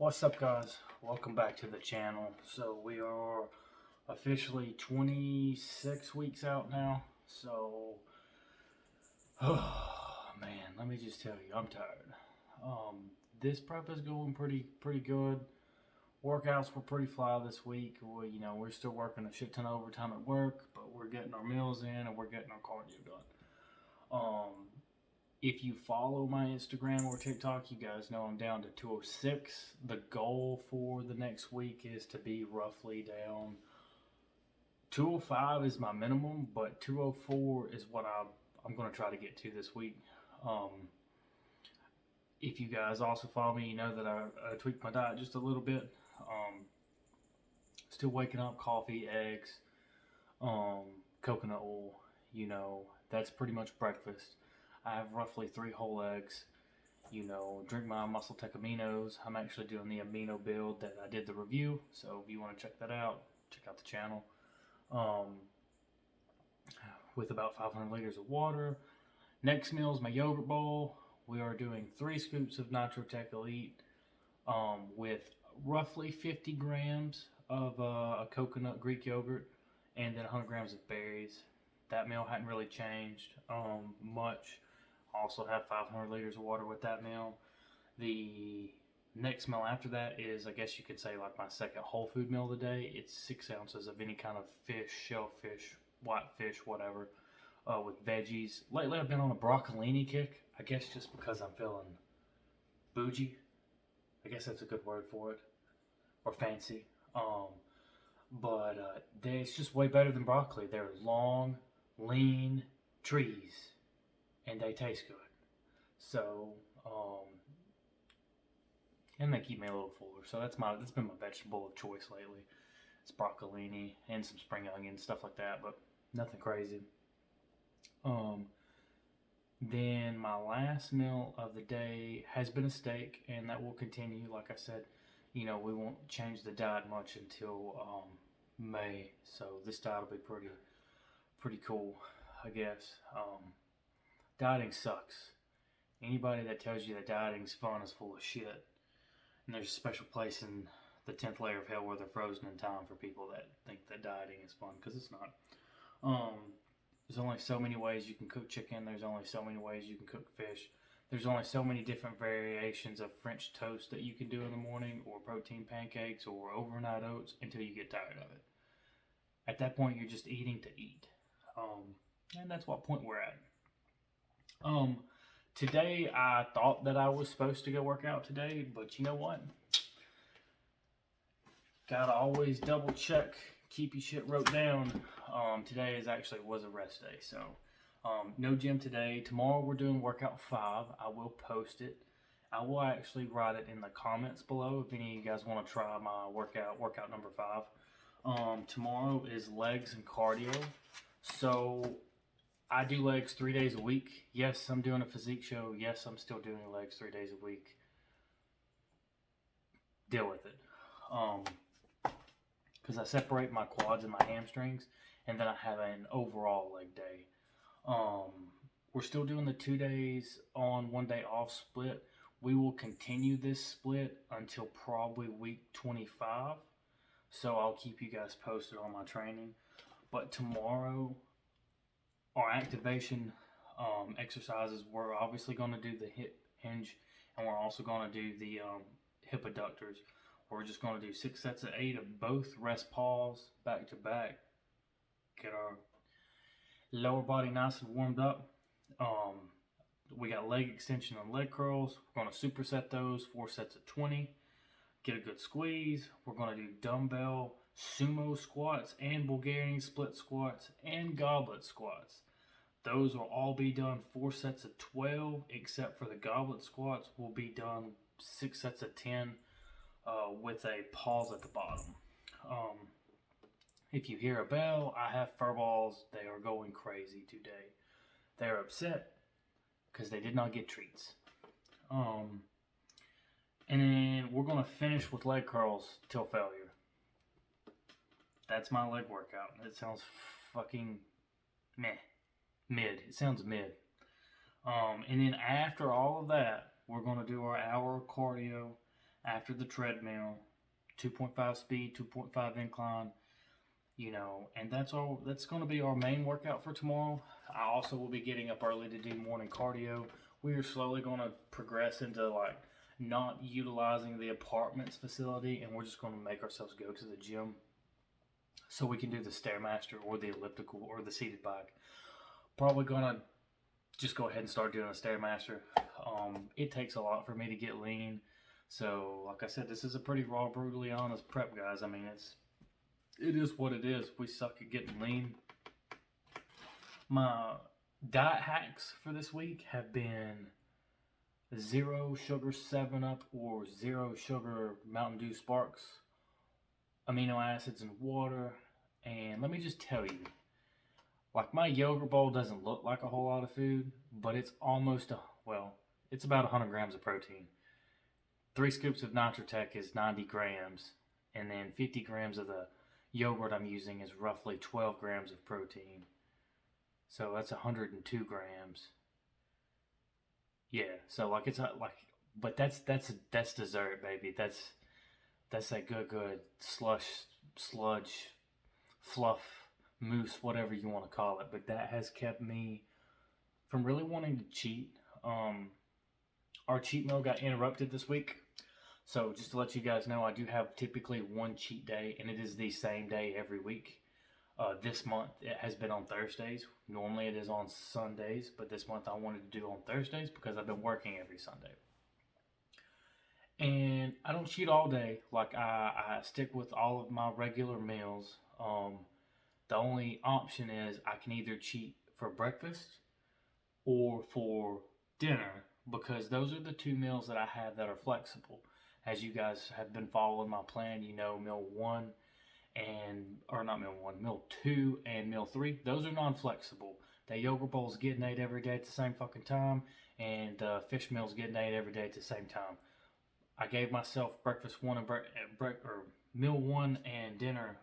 What's up, guys? Welcome back to the channel. So we are officially 26 weeks out now. So oh man, let me just tell you, I'm tired. This prep is going pretty good. Workouts were pretty fly this week. We're still working a shit ton of overtime at work, but we're getting our meals in and we're getting our cardio done. If you follow my Instagram or TikTok, you guys know I'm down to 206. The goal for the next week is to be roughly down. 205 is my minimum, but 204 is what I'm going to try to get to this week. If you guys also follow me, you know that I tweaked my diet just a little bit. Still waking up, coffee, eggs, coconut oil. That's pretty much breakfast. I have roughly 3 whole eggs. Drink my Celltech aminos. I'm actually doing the amino build that I did the review. So if you want to check that out, check out the channel. With about 500 liters of water. Next meal is my yogurt bowl. We are doing 3 scoops of Celltech Elite with roughly 50 grams of a coconut Greek yogurt and then 100 grams of berries. That meal hadn't really changed much. Also have 500 liters of water with that meal. The next meal after that is, I guess you could say, like my second whole food meal of the day. It's 6 ounces of any kind of fish, shellfish, whitefish, whatever, with veggies. Lately I've been on a broccolini kick. I guess just because I'm feeling bougie. I guess that's a good word for it. Or fancy. But it's just way better than broccoli. They're long, lean trees. And they taste good. So, and they keep me a little fuller. So that's been my vegetable of choice lately. It's broccolini and some spring onion, stuff like that, but nothing crazy. Then my last meal of the day has been a steak, and that will continue. Like I said, we won't change the diet much until May. So this diet will be pretty cool, I guess. Dieting sucks. Anybody that tells you that dieting's fun is full of shit. And there's a special place in the 10th layer of hell where they're frozen in time for people that think that dieting is fun, because it's not. There's only so many ways you can cook chicken. There's only so many ways you can cook fish. There's only so many different variations of French toast that you can do in the morning, or protein pancakes, or overnight oats, until you get tired of it. At that point, you're just eating to eat. And that's what point we're at. Today I thought that I was supposed to go work out today, but you know what? Gotta always double check, keep your shit wrote down. Today was a rest day, so no gym today. Tomorrow we're doing workout 5. I will post it. I will actually write it in the comments below if any of you guys want to try my workout number 5. Tomorrow is legs and cardio. So I do legs 3 days a week. Yes, I'm doing a physique show. Yes, I'm still doing legs 3 days a week. Deal with it. Because I separate my quads and my hamstrings, and then I have an overall leg day. We're still doing the 2 days on, 1 day off split. We will continue this split until probably week 25. So I'll keep you guys posted on my training. But tomorrow, our activation exercises, we're obviously going to do the hip hinge, and we're also going to do the hip adductors. We're just going to do 6 sets of 8 of both rest pause back to back. Get our lower body nice and warmed up. We got leg extension and leg curls. We're going to superset those, 4 sets of 20. Get a good squeeze. We're going to do dumbbell Sumo squats and Bulgarian split squats and Goblet squats. Those will all be done 4 sets of 12, except for the Goblet squats will be done 6 sets of 10 with a pause at the bottom. If you hear a bell, I have fur balls. They are going crazy today. They're upset because they did not get treats. And then we're going to finish with leg curls till failure. That's my leg workout. It sounds fucking mid. It sounds mid. And then after all of that, we're going to do our hour of cardio. after the treadmill, 2.5 speed, 2.5 incline, and that's all. That's going to be our main workout for tomorrow. I also will be getting up early to do morning cardio. We are slowly going to progress into like not utilizing the apartments facility, and we're just going to make ourselves go to the gym so we can do the Stairmaster or the elliptical or the seated bike. Probably going to just go ahead and start doing a Stairmaster. It takes a lot for me to get lean. So, like I said, this is a pretty raw, brutally honest prep, guys. I mean, it is what it is. We suck at getting lean. My diet hacks for this week have been 0 sugar 7-Up or 0 sugar Mountain Dew Sparks, amino acids and water. And let me just tell you, like, my yogurt bowl doesn't look like a whole lot of food, but it's almost it's about 100 grams of protein. 3 scoops of Nitratech is 90 grams, and then 50 grams of the yogurt I'm using is roughly 12 grams of protein. So that's 102 grams. Yeah, so like it's like, but that's dessert, baby. That's that good sludge, fluff, mousse, whatever you want to call it. But that has kept me from really wanting to cheat. Our cheat meal got interrupted this week. So just to let you guys know, I do have typically one cheat day, and it is the same day every week. This month, it has been on Thursdays. Normally it is on Sundays, but this month I wanted to do on Thursdays because I've been working every Sunday. And I don't cheat all day. Like, I stick with all of my regular meals. The only option is I can either cheat for breakfast or for dinner, because those are the 2 meals that I have that are flexible. As you guys have been following my plan, meal 1 meal 2 and meal 3, those are non-flexible. That yogurt bowl's getting ate every day at the same fucking time, and fish meal's getting ate every day at the same time. I gave myself breakfast 1 and meal 1 and dinner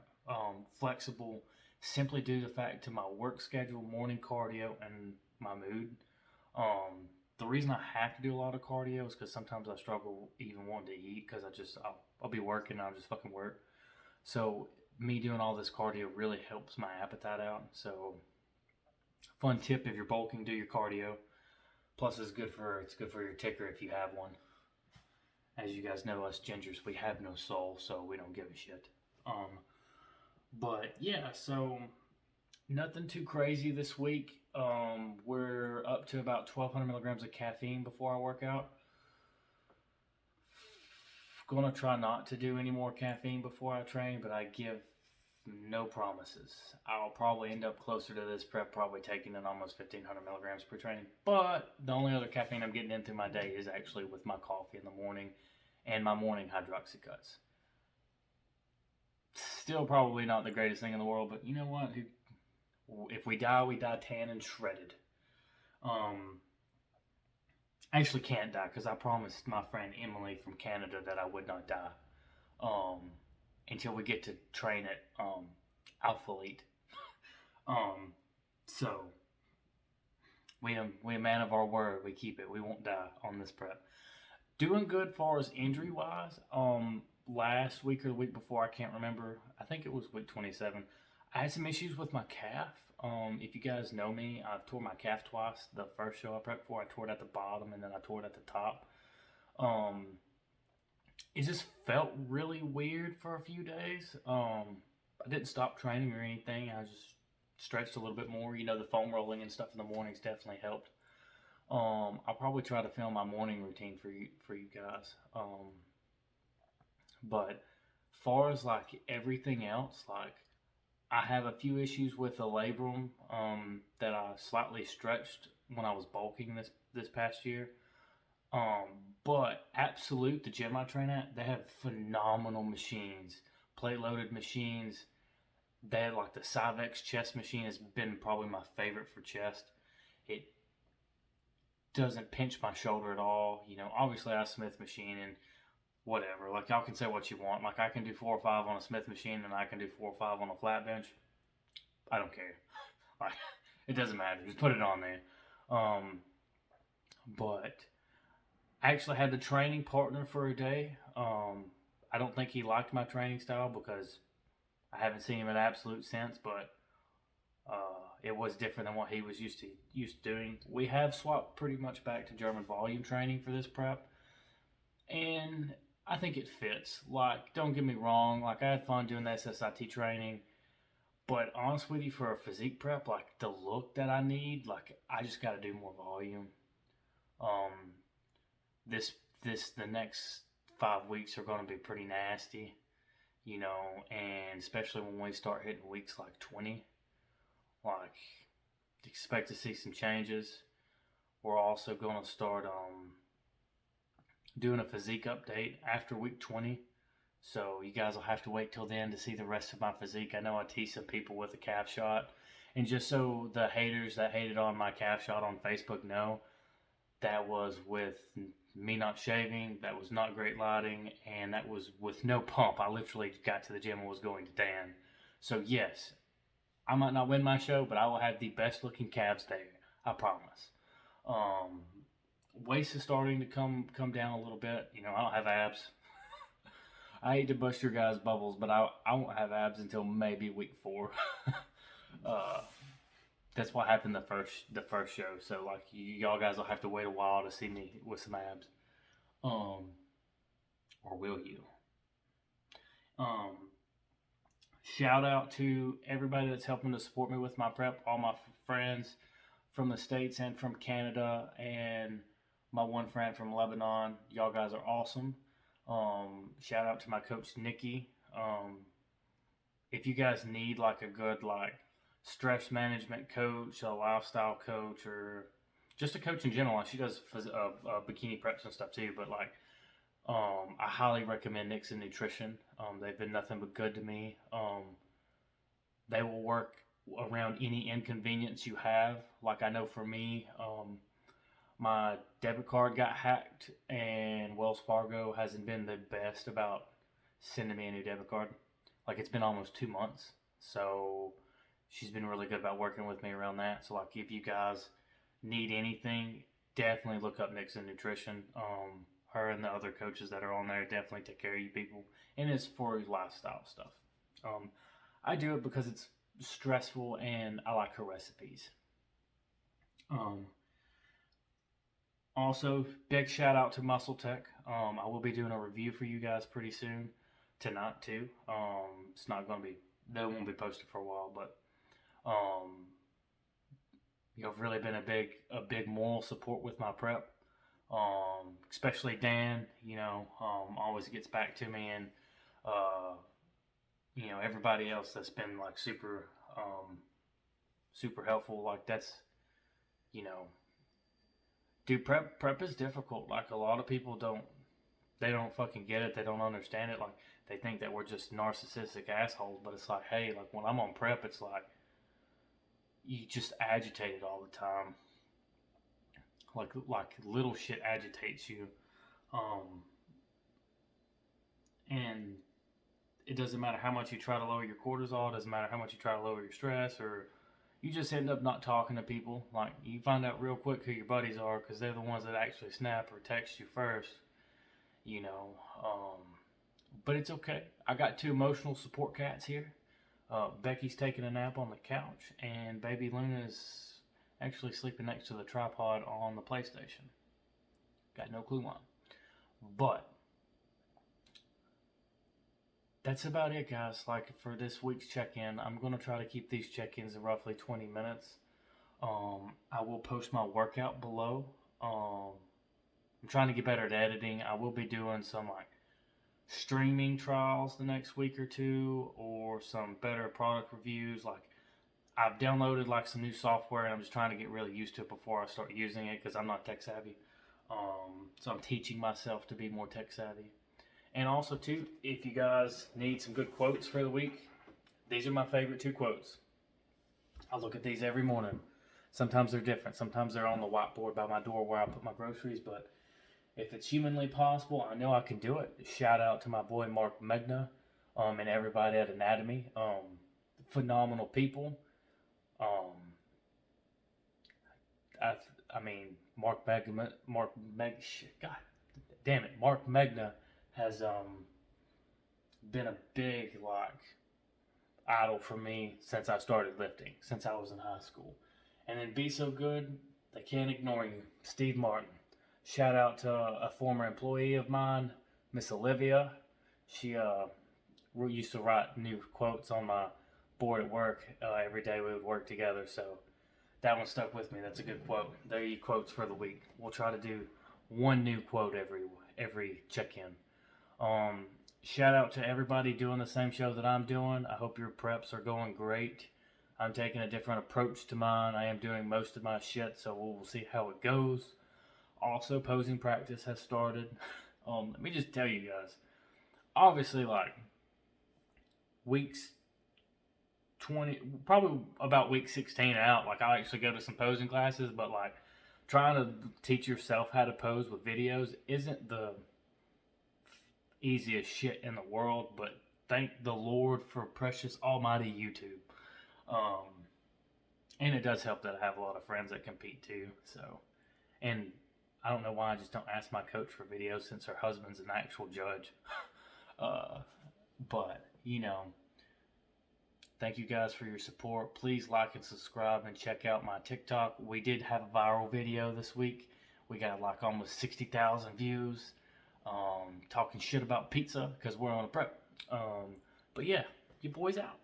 flexible, simply due to the fact to my work schedule, morning cardio, and my mood. The reason I have to do a lot of cardio is because sometimes I struggle even wanting to eat, because I'll be working and I'll just fucking work. So me doing all this cardio really helps my appetite out. So fun tip: if you're bulking, do your cardio. Plus, it's good for your ticker if you have one. As you guys know, us gingers, we have no soul, so we don't give a shit. But yeah, so nothing too crazy this week. We're up to about 1,200 milligrams of caffeine before I work out. Gonna try not to do any more caffeine before I train, but I give no promises. I'll probably end up closer to this prep, probably taking in almost 1,500 milligrams per training. But the only other caffeine I'm getting in through my day is actually with my coffee in the morning and my morning hydroxycuts. Still probably not the greatest thing in the world, but you know what? If we die tan and shredded. I actually can't die, because I promised my friend Emily from Canada that I would not die until we get to train at Elite. So we a man of our word. We keep it. We won't die on this prep. Doing good far as injury wise. Last week or the week before, I can't remember. I think it was week 27. I had some issues with my calf. If you guys know me, I've tore my calf twice. The first show I prepped for, I tore it at the bottom, and then I tore it at the top. It just felt really weird for a few days. I didn't stop training or anything. I just stretched a little bit more. The foam rolling and stuff in the mornings definitely helped. I'll probably try to film my morning routine for you guys. But far as like everything else, like, I have a few issues with the labrum that I slightly stretched when I was bulking this past year. But Absolute, the gym I train at, they have phenomenal machines, plate loaded machines. They had like the Cyvex chest machine has been probably my favorite for chest. It doesn't pinch my shoulder at all. Obviously I have a Smith machine and whatever. Like, y'all can say what you want. Like, I can do 4 or 5 on a Smith machine, and I can do 4 or 5 on a flat bench. I don't care. Like, it doesn't matter. Just put it on there. But I actually had the training partner for a day. I don't think he liked my training style because I haven't seen him in absolute since, but it was different than what he was used to doing. We have swapped pretty much back to German volume training for this prep, and I think it fits. Like, don't get me wrong, like I had fun doing the SSIT training, but honest with you, for a physique prep, like the look that I need, like I just got to do more volume. Um, this the next 5 weeks are going to be pretty nasty, and especially when we start hitting weeks like 20, like expect to see some changes. We're also going to start doing a physique update after week 20. So you guys will have to wait till then to see the rest of my physique. I know I teased some people with a calf shot. And just so the haters that hated on my calf shot on Facebook know, that was with me not shaving, that was not great lighting, and that was with no pump. I literally got to the gym and was going to Dan. So yes, I might not win my show, but I will have the best looking calves there. I promise. Waist is starting to come down a little bit. I don't have abs. I hate to bust your guys' bubbles, but I won't have abs until maybe week 4. That's what happened the first show. So like y'all guys will have to wait a while to see me with some abs. Or will you? Shout out to everybody that's helping to support me with my prep. All my friends from the States and from Canada, and my one friend from Lebanon. Y'all guys are awesome. Shout out to my coach Nikki. If you guys need like a good stress management coach, a lifestyle coach, or just a coach in general, she does bikini preps and stuff too. But I highly recommend Nixon Nutrition. They've been nothing but good to me. They will work around any inconvenience you have. Like I know for me, my debit card got hacked, and Wells Fargo hasn't been the best about sending me a new debit card. Like it's been almost 2 months, so she's been really good about working with me around that. So like if you guys need anything, definitely look up Nixon Nutrition. Her and the other coaches that are on there definitely take care of you people, and it's for lifestyle stuff. I do it because it's stressful and I like her recipes. Also, big shout out to Celltech. I will be doing a review for you guys pretty soon. Tonight too. It's not going to be, that won't be posted for a while, but you've really been a big moral support with my prep. Especially Dan, always gets back to me, and everybody else that's been like super helpful. Like that's, dude, prep is difficult. Like a lot of people don't fucking get it. They don't understand it. Like they think that we're just narcissistic assholes, but it's like, hey, like when I'm on prep, it's like you just agitated all the time. Like little shit agitates you, and it doesn't matter how much you try to lower your cortisol. It doesn't matter how much you try to lower your stress, or you just end up not talking to people. Like you find out real quick who your buddies are because they're the ones that actually snap or text you first. But it's okay. I got 2 emotional support cats here. Becky's taking a nap on the couch, and baby Luna's actually sleeping next to the tripod on the PlayStation. Got no clue why. But that's about it, guys. Like for this week's check-in, I'm going to try to keep these check-ins at roughly 20 minutes. I will post my workout below. I'm trying to get better at editing. I will be doing some streaming trials the next week or 2, or some better product reviews. Like I've downloaded some new software, and I'm just trying to get really used to it before I start using it because I'm not tech savvy. So I'm teaching myself to be more tech savvy. And also too, if you guys need some good quotes for the week, these are my favorite 2 quotes. I look at these every morning. Sometimes they're different. Sometimes they're on the whiteboard by my door where I put my groceries, but if it's humanly possible, I know I can do it. Shout out to my boy Mark Megna, and everybody at Anatomy. Phenomenal people. I mean, God damn it, Mark Megna has been a big idol for me since I started lifting, since I was in high school. And then Be So Good, they can't ignore you. Steve Martin. Shout out to a former employee of mine, Miss Olivia. She used to write new quotes on my board at work. Every day we would work together, so that one stuck with me. That's a good quote. There are your quotes for the week. We'll try to do one new quote every check-in. Shout out to everybody doing the same show that I'm doing. I hope your preps are going great. I'm taking a different approach to mine. I am doing most of my shit, so we'll see how it goes. Also, posing practice has started. Let me just tell you guys. Obviously, weeks 20, probably about week 16 out, I actually go to some posing classes, but trying to teach yourself how to pose with videos isn't the easiest shit in the world, but thank the Lord for precious almighty YouTube. And it does help that I have a lot of friends that compete too, so. And I don't know why I just don't ask my coach for videos since her husband's an actual judge. But, thank you guys for your support. Please like and subscribe and check out my TikTok. We did have a viral video this week. We got almost 60,000 views. Talking shit about pizza because we're on a prep. But yeah, your boy's out.